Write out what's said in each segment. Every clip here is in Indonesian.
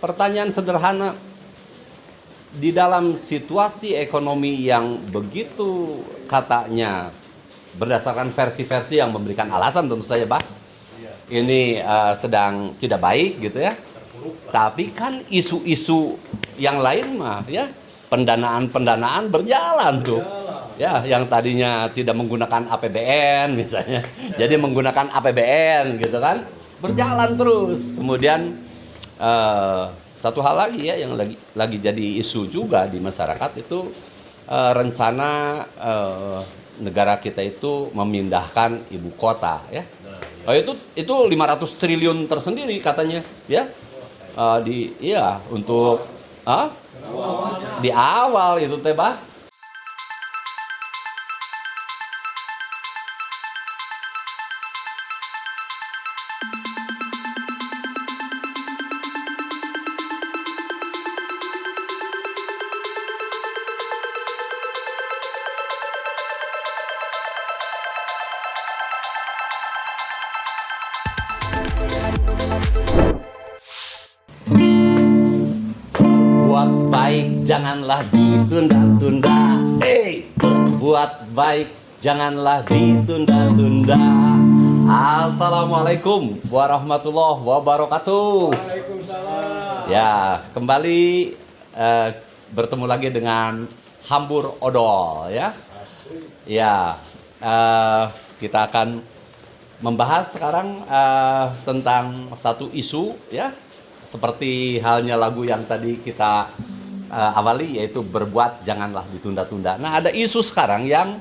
pertanyaan sederhana, di dalam situasi ekonomi yang begitu katanya berdasarkan versi-versi yang memberikan alasan tentu saja, Pak, ini sedang tidak baik gitu ya. Tapi kan isu-isu yang lain mah ya, pendanaan berjalan tuh. Ya, yang tadinya tidak menggunakan APBN misalnya, jadi menggunakan APBN gitu kan, berjalan terus. Kemudian satu hal lagi ya yang lagi jadi isu juga di masyarakat itu rencana negara kita itu memindahkan ibu kota ya. Itu 500 triliun tersendiri katanya ya. Untuk di awal itu teh, Bah. Buat baik janganlah ditunda-tunda. Buat baik janganlah ditunda-tunda. Assalamualaikum warahmatullahi wabarakatuh. Waalaikumsalam. Ya, kembali bertemu lagi dengan Hambur Odol ya. Ya, kita akan membahas sekarang tentang satu isu ya. Seperti halnya lagu yang tadi kita awali, yaitu berbuat janganlah ditunda-tunda. Nah, ada isu sekarang yang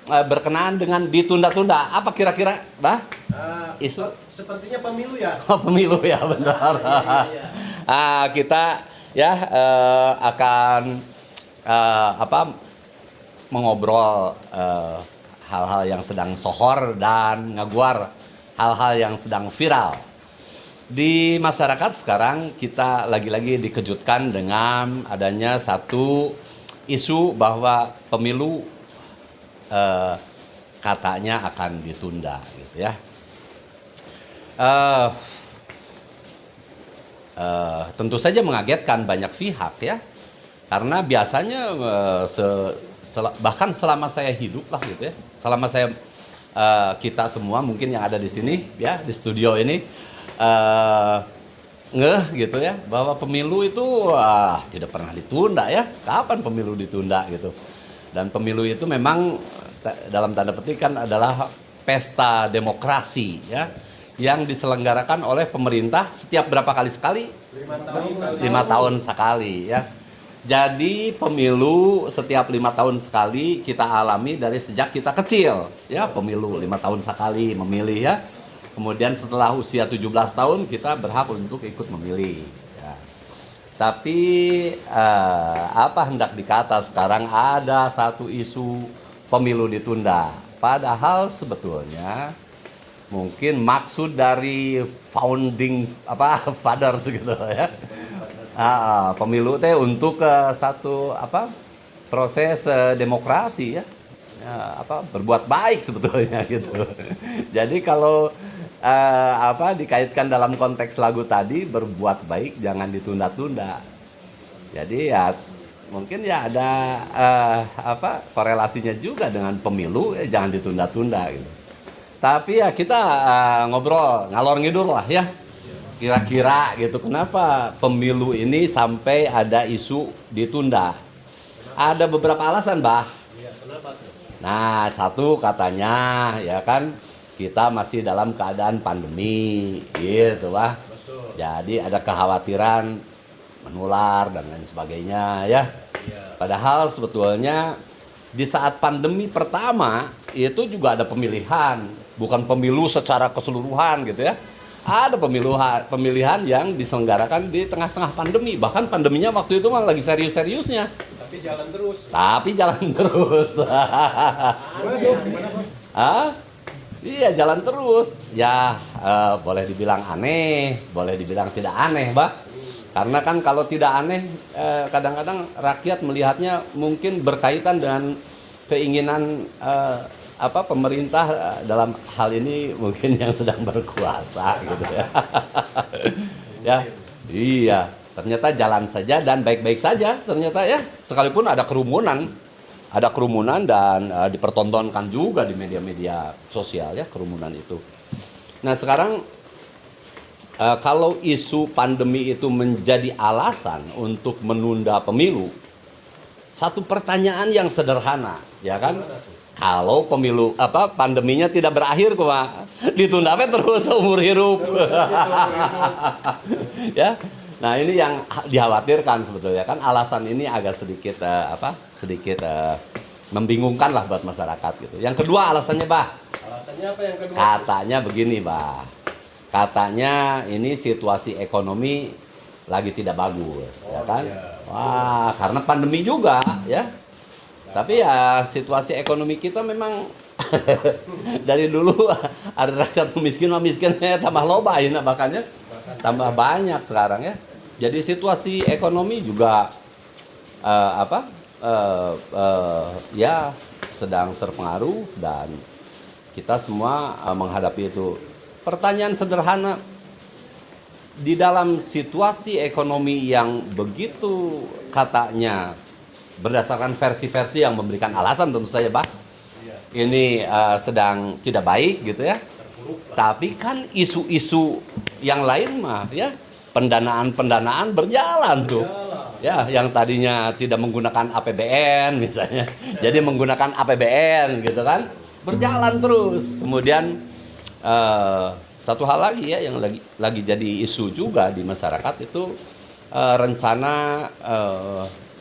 berkenaan dengan ditunda-tunda. Apa kira-kira, Bah? Isu? Sepertinya pemilu ya? Pemilu ya, benar. Iya. Kita ya akan mengobrol hal-hal yang sedang sohor dan ngaguar hal-hal yang sedang viral. Di masyarakat sekarang kita lagi-lagi dikejutkan dengan adanya satu isu bahwa pemilu katanya akan ditunda gitu ya. Tentu saja mengagetkan banyak pihak ya, karena biasanya bahkan selama saya hidup lah gitu ya, selama saya kita semua mungkin yang ada di sini ya di studio ini ngeh gitu ya bahwa pemilu itu tidak pernah ditunda ya. Kapan pemilu ditunda gitu? Dan pemilu itu memang dalam tanda petik kan adalah pesta demokrasi ya, yang diselenggarakan oleh pemerintah setiap berapa kali sekali? 5 tahun sekali ya. Jadi pemilu setiap 5 tahun sekali kita alami dari sejak kita kecil ya, pemilu 5 tahun sekali memilih ya. Kemudian setelah usia 17 tahun kita berhak untuk ikut memilih ya. Tapi apa hendak dikata sekarang ada satu isu pemilu ditunda. Padahal sebetulnya mungkin maksud dari founding fathers gitu ya. Pemilu teh untuk satu proses demokrasi ya. Berbuat baik sebetulnya gitu. Jadi kalau dikaitkan dalam konteks lagu tadi, berbuat baik jangan ditunda-tunda. Jadi ya mungkin ya ada korelasinya juga dengan pemilu ya, jangan ditunda-tunda gitu. Tapi ya kita ngobrol ngalor ngidul lah ya. Kira-kira gitu kenapa pemilu ini sampai ada isu ditunda? Ada beberapa alasan, Bah. Nah, satu katanya ya kan kita masih dalam keadaan pandemi gitu, Bah. Jadi ada kekhawatiran menular dan lain sebagainya ya. Padahal sebetulnya di saat pandemi pertama itu juga ada pemilihan, bukan pemilu secara keseluruhan gitu ya. Ada pemilihan yang diselenggarakan di tengah-tengah pandemi. Bahkan pandeminya waktu itu malah lagi serius-seriusnya. Tapi jalan terus. Iya, jalan terus. Ya, boleh dibilang aneh, boleh dibilang tidak aneh, Bah. Karena kan kalau tidak aneh, kadang-kadang rakyat melihatnya mungkin berkaitan dengan keinginan pemerintah dalam hal ini mungkin yang sedang berkuasa gitu ya. Ya, Iya, ternyata jalan saja dan baik-baik saja ternyata ya. Sekalipun ada kerumunan dan dipertontonkan juga di media-media sosial ya kerumunan itu. Nah sekarang kalau isu pandemi itu menjadi alasan untuk menunda pemilu, satu pertanyaan yang sederhana, ya kan? Kalau pemilu pandeminya tidak berakhir kok, ditunda terus seumur hidup. Ya. Nah, ini yang dikhawatirkan sebetulnya kan alasan ini agak sedikit membingungkan lah buat masyarakat gitu. Yang kedua alasannya, Bah. Alasannya apa yang kedua? Katanya begini, Bah. Katanya ini situasi ekonomi lagi tidak bagus, ya kan? Iya. Wah, karena pandemi juga, ya. Tapi ya situasi ekonomi kita memang dari dulu ada rakyat miskinnya tambah loba ini bahkannya tambah banyak sekarang ya. Jadi situasi ekonomi juga ya sedang terpengaruh dan kita semua menghadapi itu. Pertanyaan sederhana, di dalam situasi ekonomi yang begitu katanya berdasarkan versi-versi yang memberikan alasan tentu saja, Bah. Ini sedang tidak baik gitu ya. Tapi kan isu-isu yang lain mah ya, pendanaan berjalan tuh. Ya, yang tadinya tidak menggunakan APBN misalnya, jadi menggunakan APBN gitu kan. Berjalan terus. Kemudian satu hal lagi ya yang lagi jadi isu juga di masyarakat itu rencana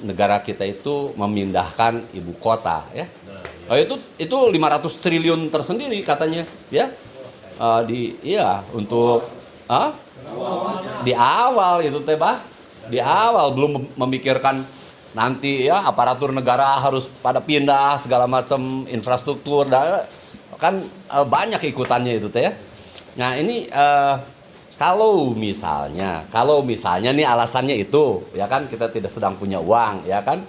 negara kita itu memindahkan ibu kota ya. Oh, itu 500 triliun tersendiri katanya ya. Untuk di awal itu teh, Bah. Di awal belum memikirkan nanti ya aparatur negara harus pada pindah segala macam infrastruktur dan kan banyak ikutannya itu teh ya. Nah, ini kalau misalnya nih alasannya itu, ya kan kita tidak sedang punya uang, ya kan?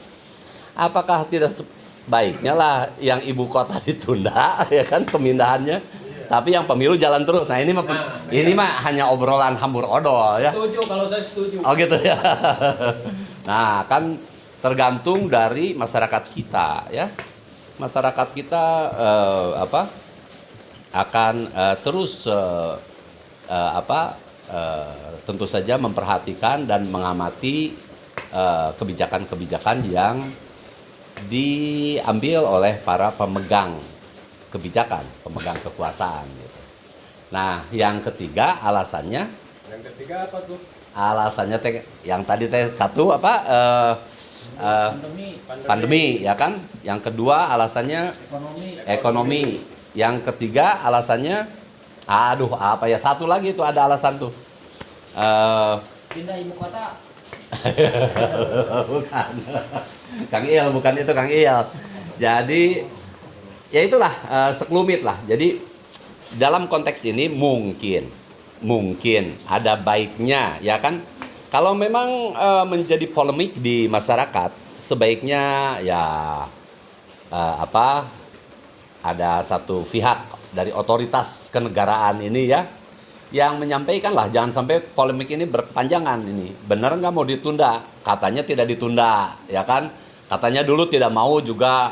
Apakah tidak sebaiknya lah yang ibu kota ditunda, ya kan pemindahannya, tapi yang pemilu jalan terus. Nah ini mah hanya obrolan hambur odol, ya. Setuju, kalau saya setuju. Oh gitu ya. Nah kan tergantung dari masyarakat kita, ya. Masyarakat kita akan terus tentu saja memperhatikan dan mengamati kebijakan-kebijakan yang diambil oleh para pemegang kebijakan, pemegang kekuasaan. Gitu. Nah, yang ketiga alasannya? Yang ketiga apa tuh? Alasannya yang tadi satu pandemi, ya kan? Yang kedua alasannya ekonomi. Yang ketiga alasannya satu lagi itu ada alasan tuh. Pindah ibu kota. Bukan. Kang Il, bukan itu Kang Il. Jadi ya itulah sekelumit lah. Jadi dalam konteks ini mungkin ada baiknya ya kan. Kalau memang menjadi polemik di masyarakat, sebaiknya ya ada satu pihak dari otoritas kenegaraan ini ya yang menyampaikan lah, jangan sampai polemik ini berkepanjangan ini. Benar nggak mau ditunda? Katanya tidak ditunda, ya kan? Katanya dulu tidak mau juga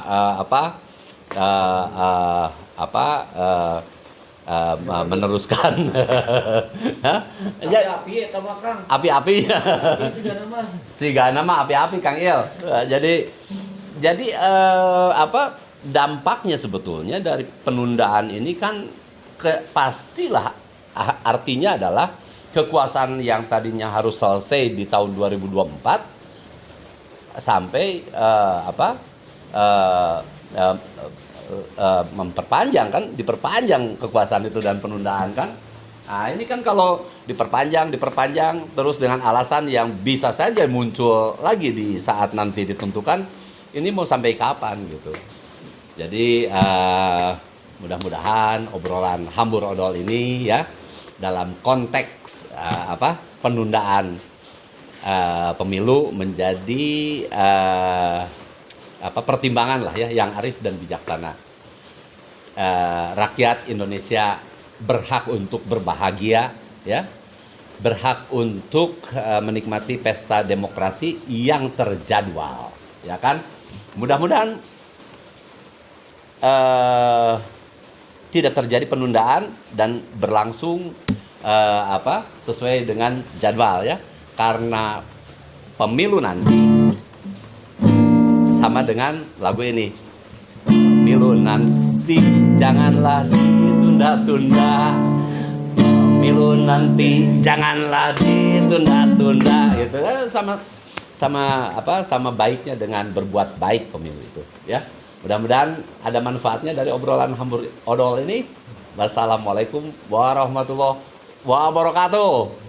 meneruskan api-api sigana mah api-api Kang Il. Jadi dampaknya sebetulnya dari penundaan ini kan pastilah artinya adalah kekuasaan yang tadinya harus selesai di tahun 2024 sampai diperpanjang kekuasaan itu dan penundaan kan. Nah, ini kan kalau diperpanjang terus dengan alasan yang bisa saja muncul lagi di saat nanti ditentukan, ini mau sampai kapan gitu. Jadi mudah-mudahan obrolan hambur odol ini ya dalam konteks penundaan pemilu menjadi pertimbangan lah ya yang arif dan bijaksana. Rakyat Indonesia berhak untuk berbahagia ya. berhak untuk menikmati pesta demokrasi yang terjadwal, ya kan? Mudah-mudahan tidak terjadi penundaan dan berlangsung sesuai dengan jadwal ya, karena pemilu nanti sama dengan lagu ini, pemilu nanti janganlah ditunda-tunda. Pemilu nanti janganlah ditunda-tunda gitu. Sama baiknya dengan berbuat baik pemilu itu ya. Mudah-mudahan ada manfaatnya dari obrolan hambur odol ini. Wassalamualaikum warahmatullahi wabarakatuh.